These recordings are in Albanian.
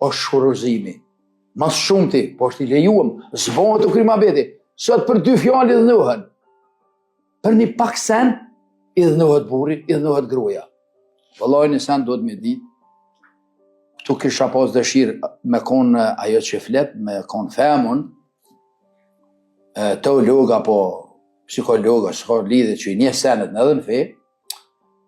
është shuruzimi. Mas shumëti, po është i lejuam, zbohet të krimabeti, sot për 2 fjallë i dhënohen. Për një pak sen, i dhënohet burri, i dhënohet gruaja. Vëllai një sen duhet me ditë, këtu kisha pas dëshirë me konë ajo që flet, me konë femën, teolog apo psikolog, s'ka lidhje që i një senet edhe në fe,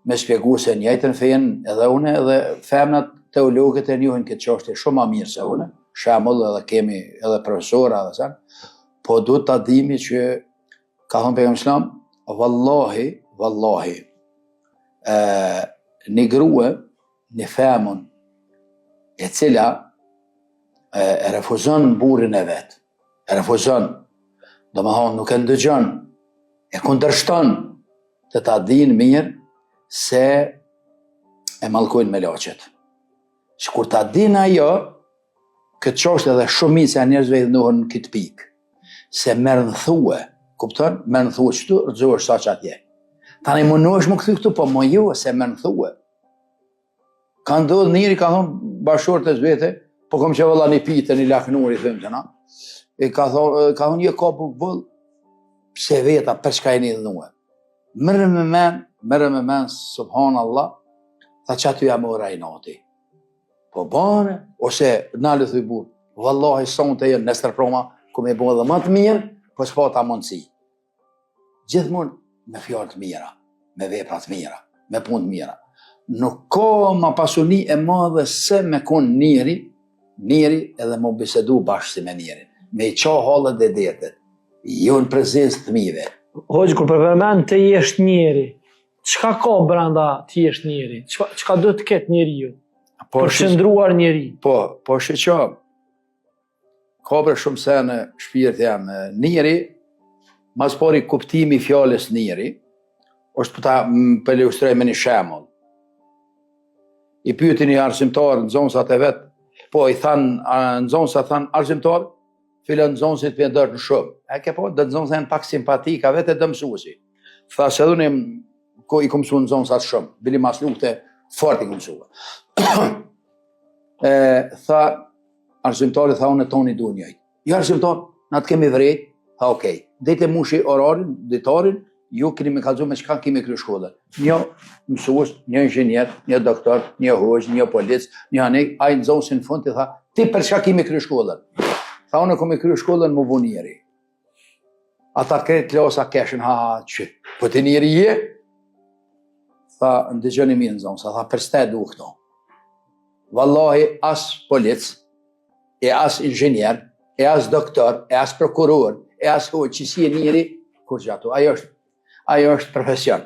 me shpjegu se njëjtën fejen edhe une edhe femnat teologët e njohin këtë çështje shumë ma mirë se une, shembull edhe kemi edhe profesora edhe sen, po duhet ta dimi që ka thënë pejgamberi islam, vallahi, një grua, një femën e cila e refuzon burrin e vet, e refuzon, domethënë nuk e ndëgjon, e kundërshton të ta dinë mirë se e mallkojnë me laçet. Që kur ta dinë ajo, këtë çështje edhe shumica e njerëzve i dhënohen në këtë pikë, se merr në thue, kupton? Merr në thue çtu, rrezohesh saq atje. Tani mundohesh më kthy këtu, po më jo se merr në thue. Ka ndodhur njëri ka thonë bashkëshortë e vete, po kom që valla një pitë, një laknur i them që na. E ka thonë je ka bull, pse veta për çka jeni dhënuar. Merr me men, subhanallah, tha që aty jam ora i nati. Po bane, ose nalë thuj burë, vallahi sonë të jenë nesër proma, ku me bo edhe më të mirë, po s'pa ta mundësi. Gjithmonë me fjalë të mira, me vepra të mira, me punë të mira. Nuk ka ma pasuni e madhe se me konë njeri edhe më bisedu bashkë si me njeri. Me i qa halët dhe detet, jo në prezencë të mive. Hoxh, kur përmend të jesh njeri, çka ka brenda të jesh njeri? Çka do të ketë njeriu? Për shëndruar njeri. Po shqeqa, ka për shumë se në shpirt jam, njeri, mas pari kuptimi fjales njeri, është për ilustroj me një shembull. I pyeti një arsimtar në zonësat e vetë, po i thanë, në zonësat thanë arsimtar, filën në zonësit për ndërë në shumë. E ke po, dhe në zonësat e në pak simpatika, vetë e dëmsuesi. Tha se dhune, i kom mësu në zonësat shumë, bili mas lukte, fort i kom mësua. Tha, arsimtari tha, unë e toni du njëjtë. Jo arsimtar, na të kemi vrejt, tha okej. Dejte mushi orarin, ditarin, ju keni me kalzu me çka kemi kry shkollën. Një mësues, një inxhinier, një doktor, një hoxh, një polic, një anik, ai në zonësin fund i tha, ti për çka kemi kry shkollën? Tha, unë kemi kry shkollën më bu njeri. Ata kretë klasa keshin, që, po ti njeri je? Tha, ndëgjoni mirë në zonë, tha, për s'te du këto. Wallahi, as polic, e as inxhinier, e as doktor, e as prokuror, e as hoqë që si e njeri, kur gjato, ajo është profesion.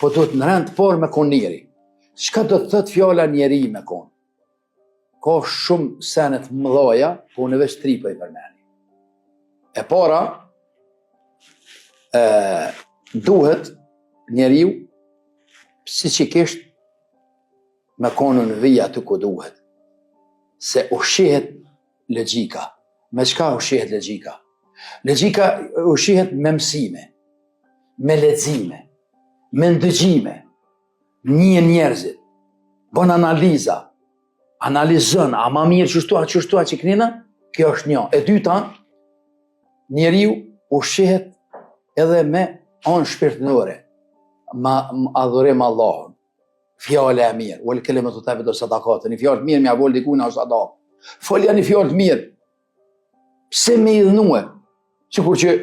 Po do të në rend por me konë njeri. Çka do të thët fjala njeri me konë? Ka shumë senet mëdhaja, po në veç 3 po i përmeni. E para, duhet njeriu, si që kishtë, me konë në vija të ku duhet. Se ushihet logjika. Me çka ushihet logjika? Logjika ushihet me mësime, me lexime, me ndëgjime, një njerëzit, bën analiza, analizën, a ma mirë qështua që knina, kjo është një. E dyta, njeriu ushihet edhe me anë shpirtënore, adhurim Allahun, fjale e mirë, u lë të tebe do sadakate, një fjallë të mirë, mja vol dikuna o sadak, folja një fjallë të mirë, pse me i dhënue, sikur që,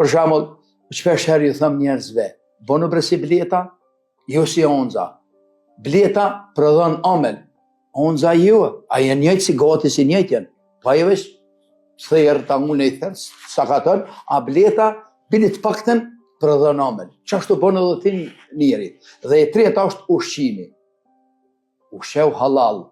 për shembull, shpesh herë ju thëm njerëzve, bënu bresi bleta, jo si onza. Bleta prodhon amel, onza jo, a jenë njëjtë si gati si njëjtjen, pa e vesh, thërë ta unë i thërë, sa ka tërë, a bleta bilit pakten prodhon amel. Qashtu bënë edhe ti njëri. Dhe e treta është ushqimi. Ushqeu halal,